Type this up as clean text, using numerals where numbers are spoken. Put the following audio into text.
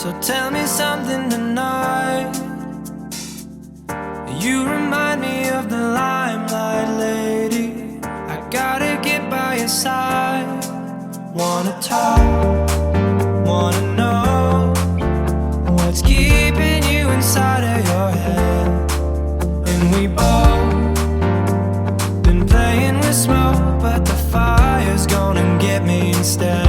So tell me something tonight. You remind me of the limelight lady. I gotta get by your side. Wanna talk, wanna know what's keeping you inside of your head. And we both been playing with smoke, but the fire's gonna get me instead.